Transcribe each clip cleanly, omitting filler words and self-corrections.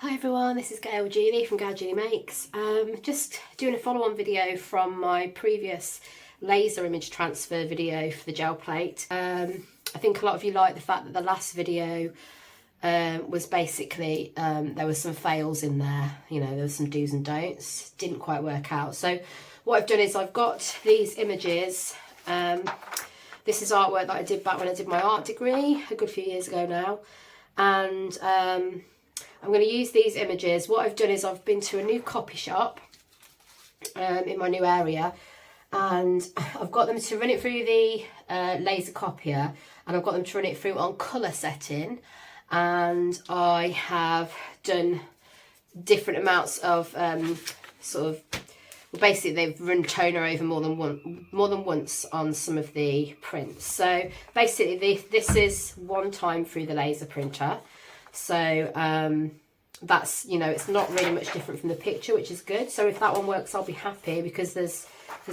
Hi everyone, this is Gail Genie from Gail Genie Makes. Just doing a follow-on video from my previous laser image transfer video for the gel plate. I think a lot of you like the fact that the last video was basically, there was some fails in there, you know, there was some do's and don'ts, didn't quite work out. So what I've done is I've got these images. This is artwork that I did back when I did my art degree, a good few years ago now. And I'm going to use these images. What I've done is I've been to a new copy shop in my new area, and I've got them to run it through the laser copier, and I've got them to run it through on colour setting, and I have done different amounts of basically they've run toner over more than once on some of the prints. So basically this is one time through the laser printer. So that's, you know, it's not really much different from the picture, which is good. So if that one works, I'll be happy, because there's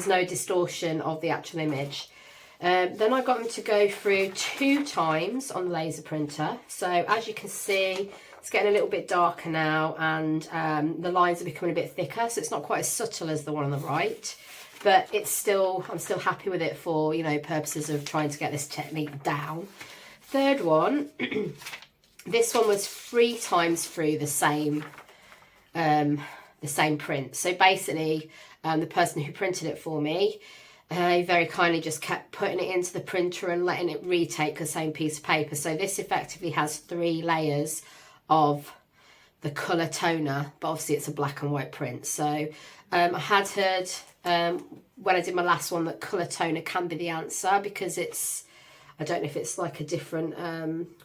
no distortion of the actual image. Then I got them to go through 2 times on the laser printer. So as you can see, it's getting a little bit darker now, and the lines are becoming a bit thicker, so it's not quite as subtle as the one on the right, but it's still, I'm still happy with it for, you know, purposes of trying to get this technique down. Third one, this one was 3 times through the same print. So basically, the person who printed it for me, very kindly just kept putting it into the printer and letting it retake the same piece of paper. So this effectively has 3 layers of the colour toner, but obviously it's a black and white print. So I had heard when I did my last one that colour toner can be the answer, because it's, I don't know if it's like a different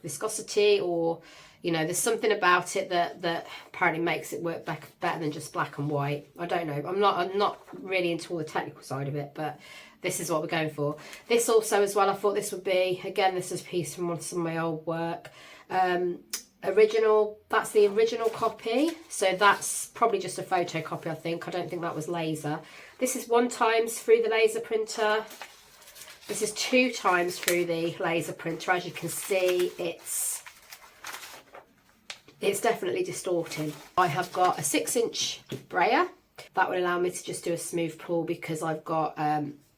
viscosity, or, you know, there's something about it that apparently makes it work better than just black and white. I don't know. I'm not really into all the technical side of it, but this is what we're going for. This also as well, I thought this would be, again, this is a piece from some of my old work. Original, that's the original copy. So that's probably just a photocopy, I think. I don't think that was laser. This is 1 times through the laser printer. This is 2 times through the laser printer. As you can see, it's definitely distorting. I have got a 6-inch brayer. That will allow me to just do a smooth pull, because I've got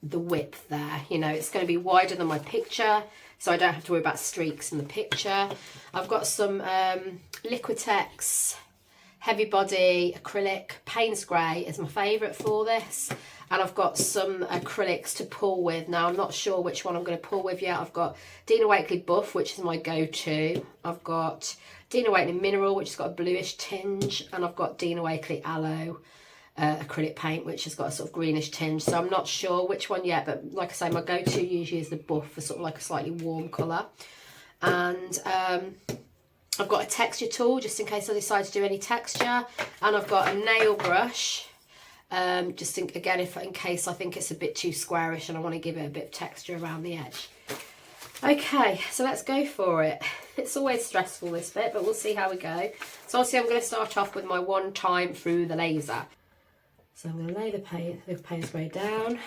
the width there. You know, it's going to be wider than my picture, so I don't have to worry about streaks in the picture. I've got some Liquitex heavy body acrylic. Payne's grey is my favourite for this. And I've got some acrylics to pull with. Now, I'm not sure which one I'm going to pull with yet. I've got Dina Wakley Buff, which is my go-to. I've got Dina Wakley Mineral, which has got a bluish tinge. And I've got Dina Wakley Aloe acrylic paint, which has got a sort of greenish tinge. So I'm not sure which one yet. But like I say, my go-to usually is the Buff, for sort of like a slightly warm colour. And I've got a texture tool, just in case I decide to do any texture. And I've got a nail brush. Just again, in case I think it's a bit too squarish and I want to give it a bit of texture around the edge. Okay, so let's go for it. It's always stressful, this bit, but we'll see how we go. So obviously I'm going to start off with my 1 time through the laser. So I'm going to lay the paint spray down.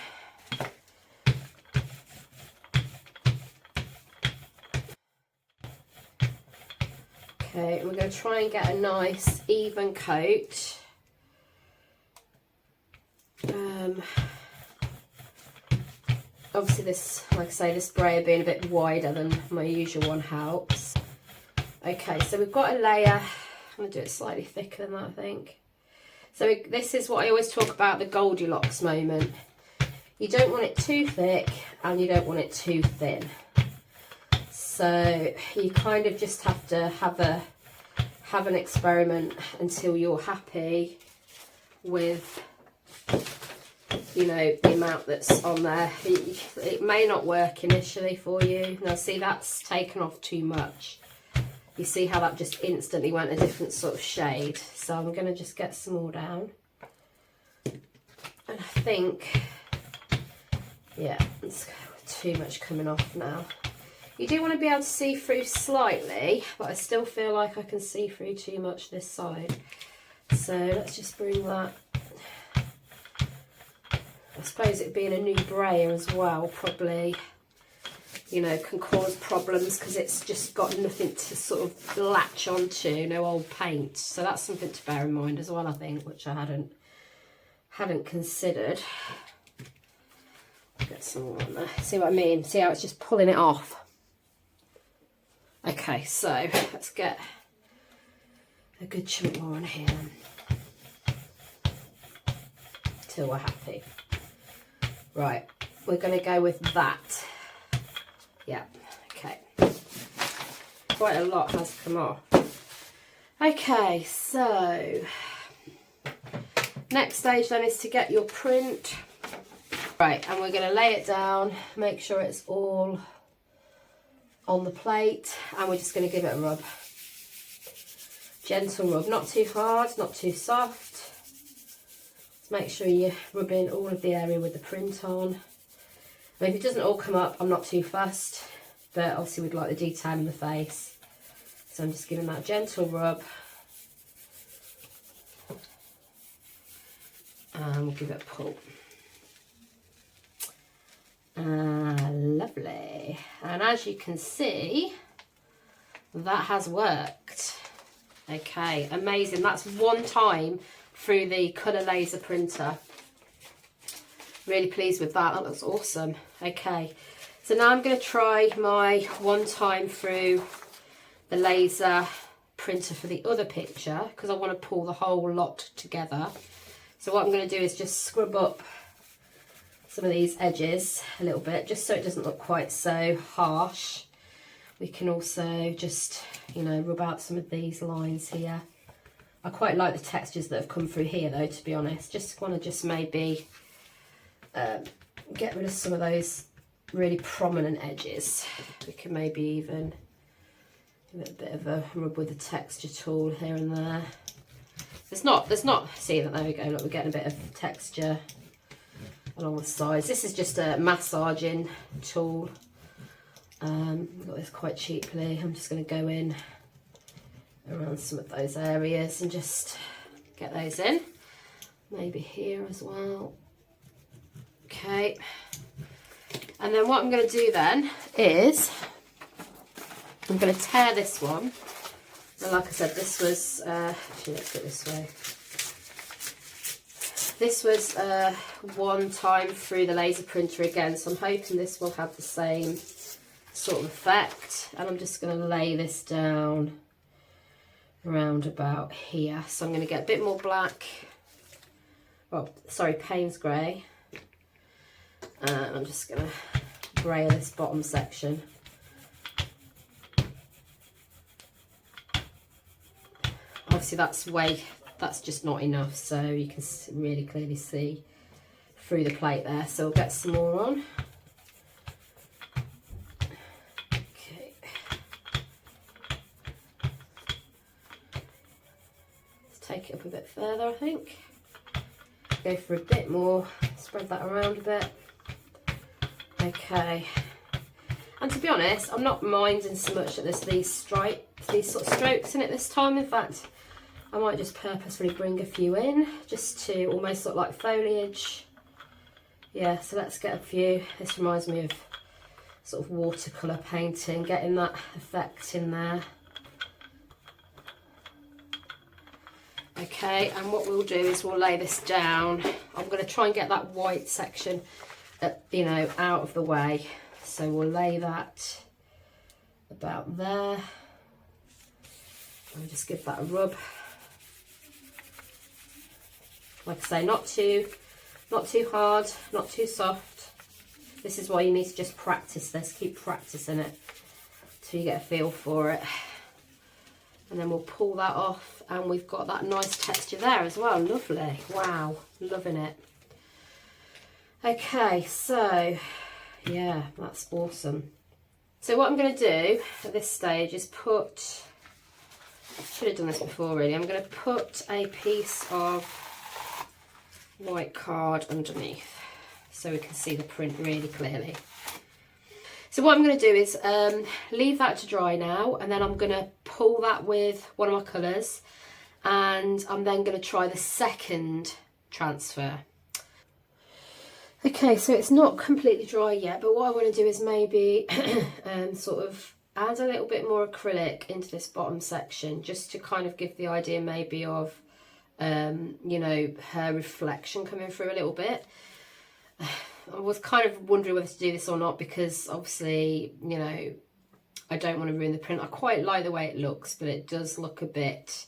Okay, we're going to try and get a nice even coat. Obviously this, like I say, this brayer being a bit wider than my usual one helps. Okay, so we've got a layer. I'm going to do it slightly thicker than that, I think. So this is what I always talk about, the Goldilocks moment. You don't want it too thick and you don't want it too thin. So you kind of just have to have an experiment until you're happy with, you know, the amount that's on there. It may not work initially for you. Now see, that's taken off too much. You see how that just instantly went a different sort of shade. So I'm going to just get some more down. And I think, yeah, it's too much coming off now. You do want to be able to see through slightly, but I still feel like I can see through too much this side. So let's just bring that. I suppose it being a new brayer as well probably you know, can cause problems because it's just got nothing to sort of latch onto, no old paint. So that's something to bear in mind as well, I think, which I hadn't considered. Get some more on there. See what I mean? See how it's just pulling it off? Okay, so let's get a good chunk more on here till we're happy. Right, we're going to go with that. Yeah, okay. Quite a lot has come off. Okay, so next stage then is to get your print. Right, and we're going to lay it down, make sure it's all on the plate, and we're just going to give it a rub. Gentle rub, not too hard, not too soft. Just make sure you're rubbing all of the area with the print on. I mean, if it doesn't all come up, I'm not too fussed, but obviously we'd like the detail in the face. So I'm just giving that gentle rub. And we'll give it a pull. Lovely. And as you can see, that has worked. Okay, amazing. That's one time through the colour laser printer. Really pleased with that. That looks awesome. Okay, so now I'm going to try my one time through the laser printer for the other picture because I want to pull the whole lot together. So what I'm going to do is just scrub up some of these edges a little bit just so it doesn't look quite so harsh. We can also just, you know, rub out some of these lines here. I quite like the textures that have come through here though, to be honest. Just want to just maybe get rid of some of those really prominent edges. We can maybe even give it a bit of a rub with the texture tool here and there. There's not, see that, there we go, look, we're getting a bit of texture along the sides. This is just a massaging tool. Got this quite cheaply. I'm just going to go in around some of those areas and just get those in. Maybe here as well. Okay. And then what I'm going to do then is I'm going to tear this one. And like I said, this was, actually let's go this way. This was one time through the laser printer again, so I'm hoping this will have the same sort of effect. And I'm just going to lay this down around about here. So I'm going to get a bit more black, well, sorry, Payne's grey. And I'm just going to brayer this bottom section. Obviously that's just not enough, so you can really clearly see through the plate there. So we'll get some more on. Okay. Let's take it up a bit further, I think. Go for a bit more, spread that around a bit. Okay. And to be honest, I'm not minding so much that there's these sort of strokes in it this time. In fact, I might just purposefully bring a few in, just to almost look like foliage. Yeah, so let's get a few. This reminds me of sort of watercolour painting, getting that effect in there. Okay, and what we'll do is we'll lay this down. I'm going to try and get that white section, you know, out of the way. So we'll lay that about there. I'll just give that a rub. Like I say, not too hard, not too soft. This is why you need to just practice this, keep practicing it till you get a feel for it. And then we'll pull that off, and we've got that nice texture there as well. Lovely. Wow, loving it. Okay, so yeah, that's awesome. So what I'm going to do at this stage is put, I should have done this before really, I'm going to put a piece of white card underneath so we can see the print really clearly. So what I'm going to do is leave that to dry now, and then I'm going to pull that with one of my colours, and I'm then going to try the second transfer. Okay, so it's not completely dry yet, but what I want to do is maybe sort of add a little bit more acrylic into this bottom section, just to kind of give the idea maybe of, you know, her reflection coming through a little bit. I was kind of wondering whether to do this or not, because obviously, you know, I don't want to ruin the print. I quite like the way it looks, but it does look a bit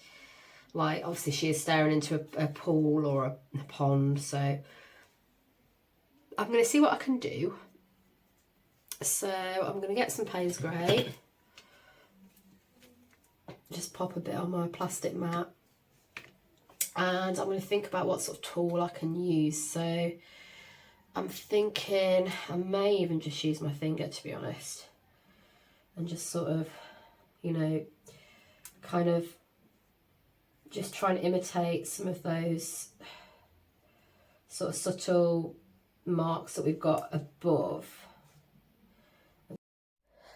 like, obviously she is staring into a pool or a pond, so I'm going to see what I can do. So I'm going to get some Payne's Grey, just pop a bit on my plastic mat, and I'm going to think about what sort of tool I can use. So I'm thinking I may even just use my finger, to be honest, and just sort of, you know, kind of just try and imitate some of those sort of subtle marks that we've got above.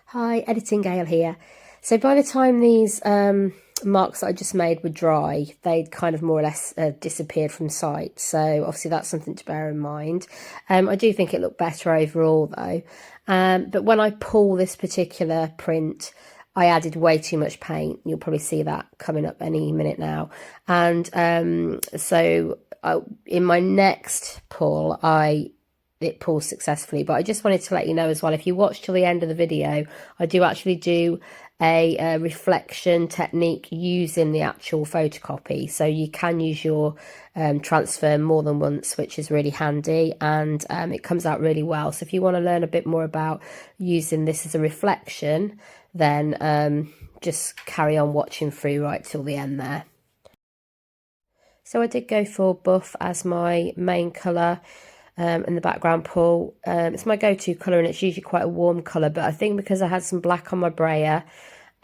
Hi, Editing Gale here. So by the time these marks that I just made were dry, they'd kind of more or less disappeared from sight. So obviously that's something to bear in mind. I do think it looked better overall though. But when I pull this particular print, I added way too much paint. You'll probably see that coming up any minute now. And in my next pull, it pulls successfully. But I just wanted to let you know as well, if you watch till the end of the video, I do actually do a reflection technique using the actual photocopy. So you can use your transfer more than once, which is really handy, and it comes out really well. So if you want to learn a bit more about using this as a reflection, then just carry on watching through right till the end there. So I did go for buff as my main colour in the background pull. It's my go-to colour, and it's usually quite a warm colour, but I think because I had some black on my brayer,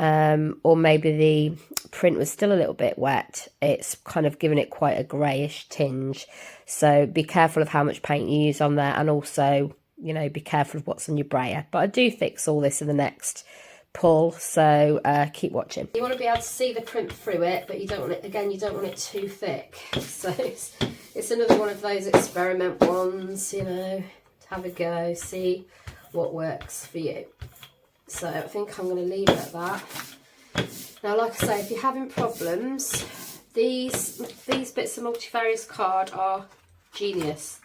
or maybe the print was still a little bit wet, it's kind of given it quite a greyish tinge. So be careful of how much paint you use on there, and also, you know, be careful of what's on your brayer. But I do fix all this in the next pull, so keep watching. You want to be able to see the print through it, but you don't want it, again, you don't want it too thick. So it's another one of those experiment ones, you know, have a go, see what works for you. So I think I'm going to leave it at that. Now, like I say, if you're having problems, these bits of Multifarious card are genius.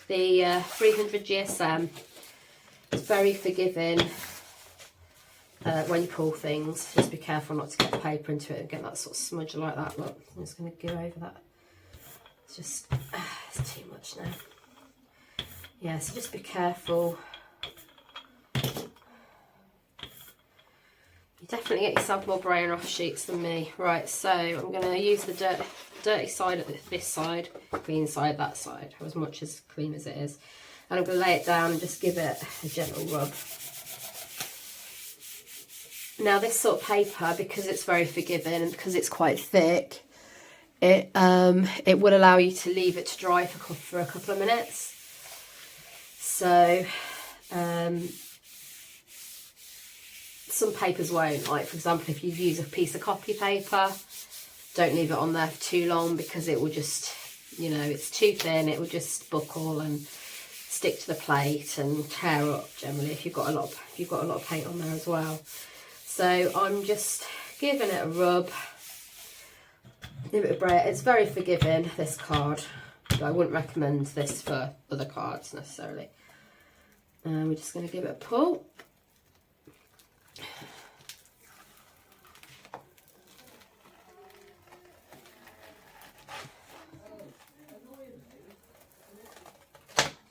The 300 GSM is very forgiving when you pull things. Just be careful not to get paper into it and get that sort of smudge like that. Look, I'm just going to go over that. It's just, it's too much now. Yeah, so just be careful. You definitely get yourself more Brayer off sheets than me. Right, so I'm going to use the dirty side at this side, clean side that side, as much as clean as it is. And I'm going to lay it down and just give it a gentle rub. Now this sort of paper, because it's very forgiving and because it's quite thick, it will allow you to leave it to dry for a couple of minutes. So some papers won't. Like, for example, if you use a piece of copy paper, don't leave it on there for too long, because it will just, you know, it's too thin, it will just buckle and stick to the plate and tear up generally if you've got a lot of paint on there as well. So I'm just giving it a rub. Give it a Brayer. It's very forgiving, this card, but I wouldn't recommend this for other cards necessarily. And we're just going to give it a pull.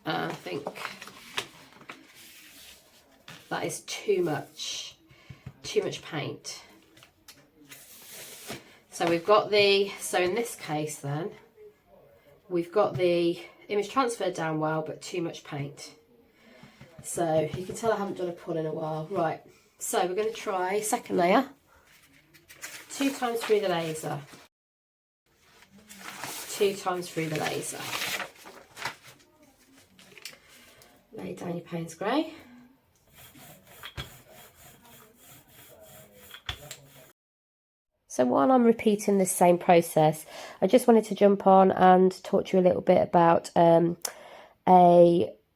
I think that is too much paint. So we've got so in this case then, we've got the image transferred down well, but too much paint. So you can tell I haven't done a pull in a while. Right, so we're going to try second layer, 2 times through the laser, 2 times through the laser. Lay down your Payne's Grey. So while I'm repeating this same process, I just wanted to jump on and talk to you a little bit about a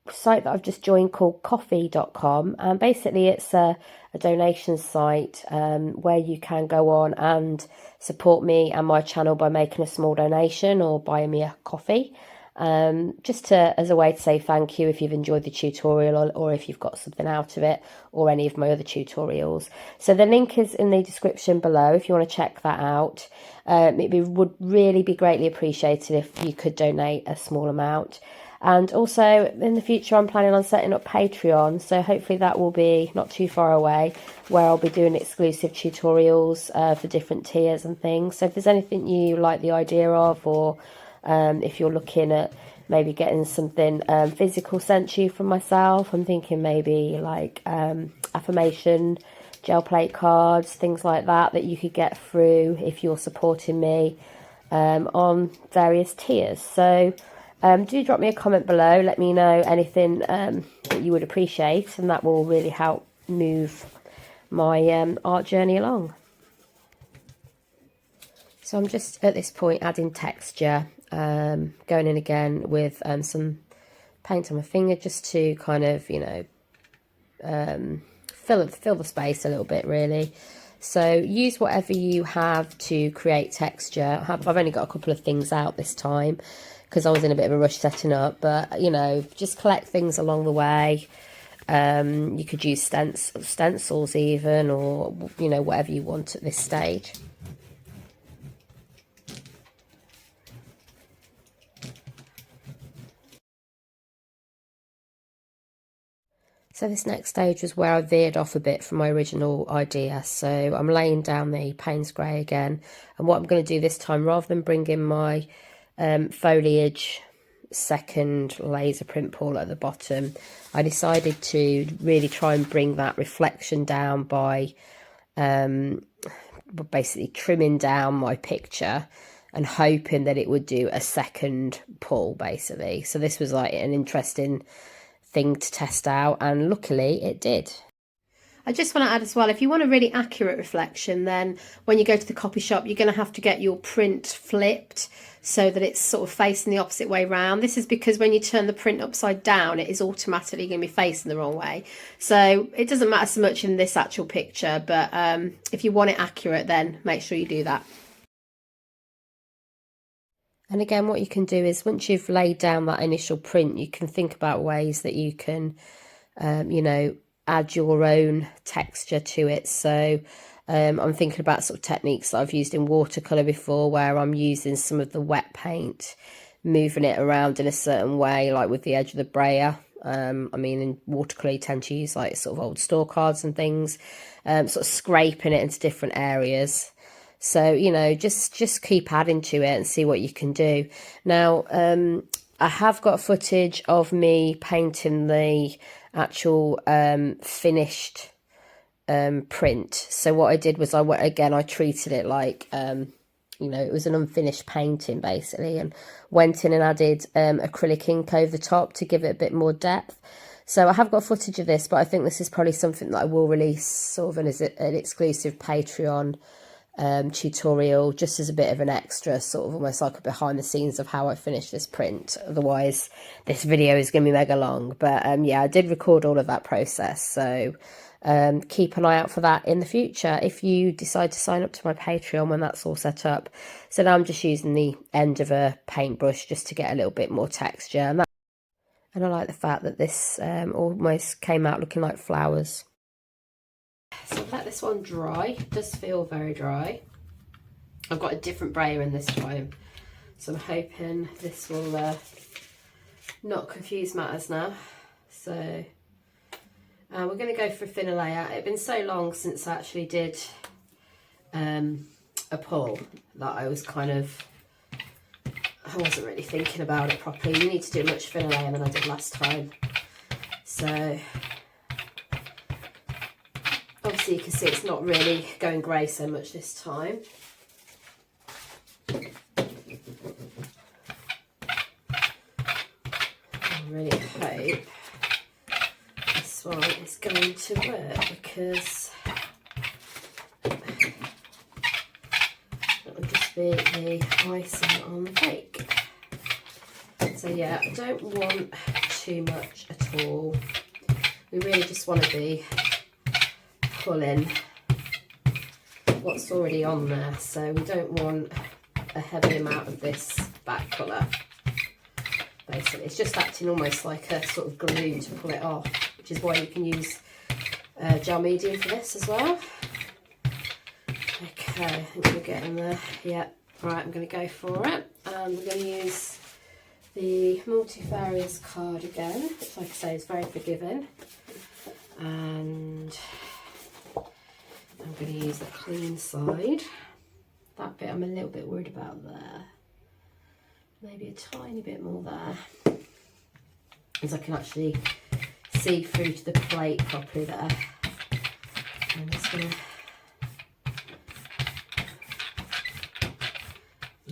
site that I've just joined called coffee.com, and basically it's a donation site where you can go on and support me and my channel by making a small donation or buying me a coffee, just as a way to say thank you if you've enjoyed the tutorial, or if you've got something out of it, or any of my other tutorials. So the link is in the description below if you want to check that out. Would really be greatly appreciated if you could donate a small amount. And also in the future I'm planning on setting up Patreon, so hopefully that will be not too far away, where I'll be doing exclusive tutorials for different tiers and things. So if there's anything you like the idea of, or if you're looking at maybe getting something physical sent to you from myself, I'm thinking maybe like affirmation gel plate cards, things like that, that you could get through if you're supporting me on various tiers. So do drop me a comment below, let me know anything that you would appreciate, and that will really help move my art journey along. So I'm just at this point adding texture, going in again with some paint on my finger, just to kind of, you know, fill the space a little bit really. So use whatever you have to create texture. I've only got a couple of things out this time because I was in a bit of a rush setting up, but you know, just collect things along the way. You could use stencils even, or you know, whatever you want at this stage. So this next stage was where I veered off a bit from my original idea. So I'm laying down the Payne's grey again. And what I'm going to do this time, rather than bring in my foliage second laser print pool at the bottom, I decided to really try and bring that reflection down by basically trimming down my picture and hoping that it would do a second pull basically. So this was like an interesting thing to test out, and luckily it did. I just want to add as well, if you want a really accurate reflection, then when you go to the copy shop, you're going to have to get your print flipped so that it's sort of facing the opposite way round. This is because when you turn the print upside down, it is automatically going to be facing the wrong way. So it doesn't matter so much in this actual picture, but if you want it accurate, then make sure you do that. And again, what you can do is once you've laid down that initial print, you can think about ways that you can, you know, add your own texture to it. So I'm thinking about sort of techniques that I've used in watercolour before, where I'm using some of the wet paint, moving it around in a certain way, like with the edge of the brayer. I mean, in watercolour you tend to use like sort of old store cards and things, sort of scraping it into different areas. So, you know, just keep adding to it and see what you can do. Now, I have got footage of me painting the actual finished print. So what I did was I treated it like, you know, it was an unfinished painting basically, and went in and added acrylic ink over the top to give it a bit more depth. So I have got footage of this, but I think this is probably something that I will release sort of as an exclusive Patreon tutorial, just as a bit of an extra, sort of almost like a behind the scenes of how I finished this print. Otherwise this video is going to be mega long, but yeah, I did record all of that process, so keep an eye out for that in the future if you decide to sign up to my Patreon when that's all set up. So now I'm just using the end of a paintbrush just to get a little bit more texture, and I like the fact that this almost came out looking like flowers. So I've let this one dry. It does feel very dry. I've got a different brayer in this time, so I'm hoping this will not confuse matters now. So we're going to go for a thinner layer. It's been so long since I actually did a pull that I wasn't really thinking about it properly. You need to do a much thinner layer than I did last time. So obviously you can see it's not really going grey so much this time. I really hope this one is going to work, because it'll just be the icing on the cake. So yeah, I don't want too much at all. We really just want to be pulling what's already on there, so we don't want a heavy amount of this back colour. Basically, it's just acting almost like a sort of glue to pull it off, which is why you can use gel medium for this as well. Okay, I think we're getting there. Yeah, right, I'm going to go for it. And we're going to use the Multifarious card again, which, like I say, is very forgiving. And I'm going to use the clean side. That bit I'm a little bit worried about there. Maybe a tiny bit more there, as I can actually see through to the plate properly there. I'm just going to,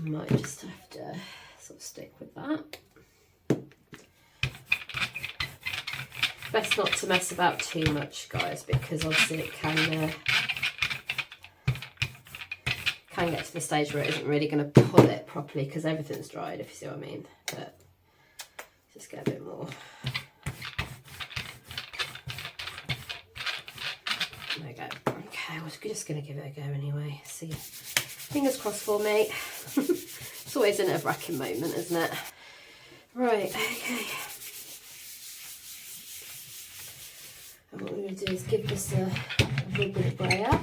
might just have to sort of stick with that. Best not to mess about too much, guys, because obviously it can get to the stage where it isn't really going to pull it properly because everything's dried, if you see what I mean. But just get a bit more. There we go. Okay, we're just going to give it a go anyway. See, fingers crossed for me. It's always a nerve-wracking moment, isn't it? Right, okay. And what we're going to do is give this a little bit of brayer.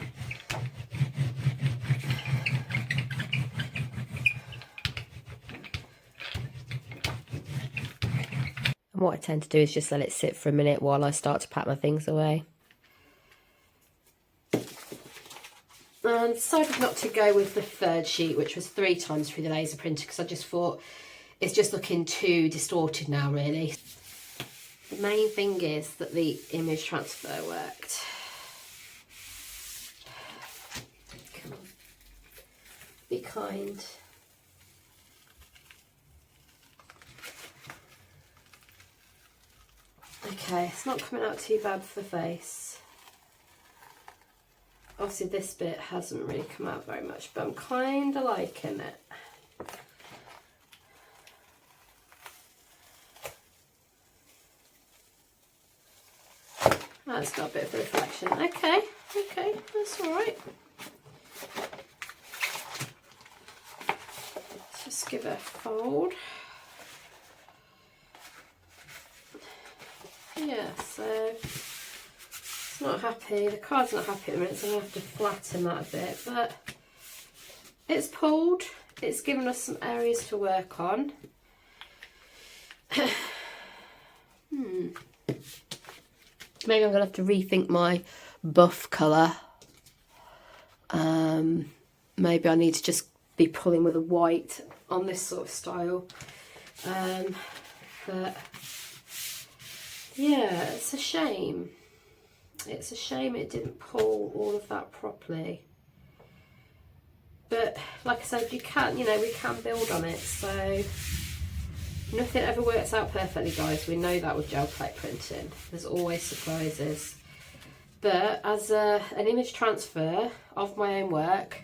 And what I tend to do is just let it sit for a minute while I start to pack my things away. And decided not to go with the third sheet, which was 3 times through the laser printer, because I just thought it's just looking too distorted now, really. The main thing is that the image transfer worked. Come on. Be kind. Okay, it's not coming out too bad for the face. Obviously this bit hasn't really come out very much, but I'm kind of liking it. That's got a bit of a reflection. Okay, okay, that's all right. Let's just give it a fold. Yeah, so it's not happy. The card's not happy at the minute, so I'm going to have to flatten that a bit. But it's pulled. It's given us some areas to work on. Maybe I'm going to have to rethink my buff colour. Maybe I need to just be pulling with a white on this sort of style. But yeah, it's a shame. It's a shame it didn't pull all of that properly. But like I said, you can, you know, we can build on it. So nothing ever works out perfectly, guys. We know that with gel plate printing. There's always surprises. But as an image transfer of my own work,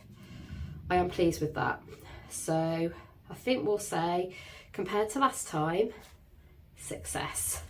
I am pleased with that. So I think we'll say, compared to last time, success.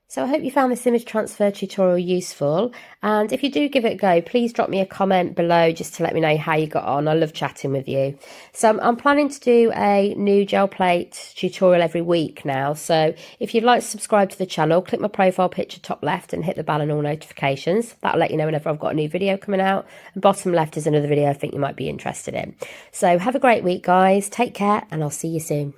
So I hope you found this image transfer tutorial useful, and if you do give it a go, please drop me a comment below just to let me know how you got on. I love chatting with you. So I'm planning to do a new gel plate tutorial every week now, so if you'd like to subscribe to the channel, click my profile picture top left and hit the bell and all notifications. That'll let you know whenever I've got a new video coming out, and bottom left is another video I think you might be interested in. So have a great week, guys. Take care, and I'll see you soon.